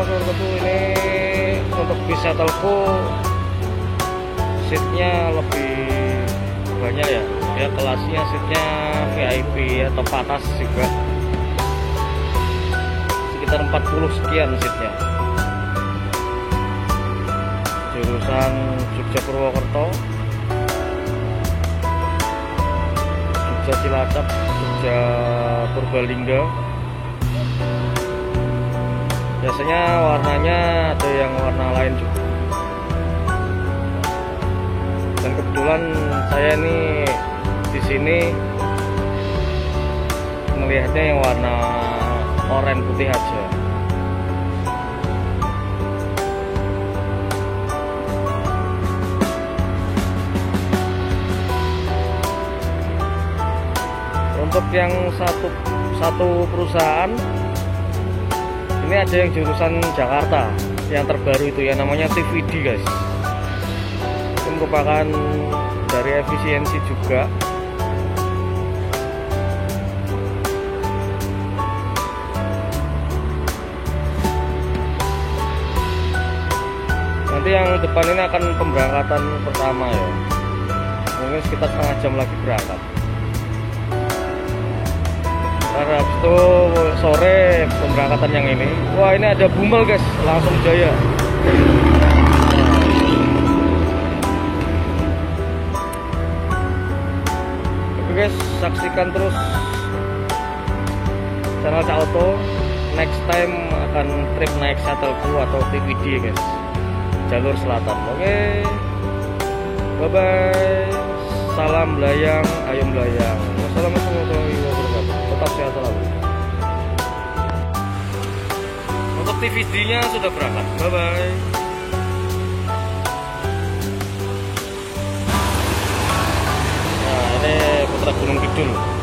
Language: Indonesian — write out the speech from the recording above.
Bogor ini untuk bis shuttleku seatnya lebih banyak ya. Ya kelasnya seatnya VIP atau atas juga. Sekitar 40 sekian seatnya. Jurusan Jogja Purwokerto, Jogja Cilacap, Jogja Purbalingga. Biasanya warnanya ada yang warna lain juga. Dan kebetulan saya ini di sini melihatnya yang warna oranye putih aja. Untuk yang satu perusahaan ini ada yang jurusan Jakarta yang terbaru itu ya, namanya TVD guys. Itu merupakan dari efisiensi juga. Nanti yang depan ini akan pemberangkatan pertama ya, mungkin sekitar setengah jam lagi berangkat. Habis itu sore pemberangkatan yang ini. Wah, ini ada Bumel guys, langsung Jaya. Oke guys, saksikan terus channel Cak Auto. Next time akan trip naik shuttleku atau TVD guys, jalur selatan. Oke, bye bye. Salam belayang, ayo belayang. Wassalamualaikum warahmatullahi wabarakatuh. Tetap sehat selalu. Untuk TVD-nya sudah berangkat. Bye bye. Nah, ini Putra Gunung Kidul.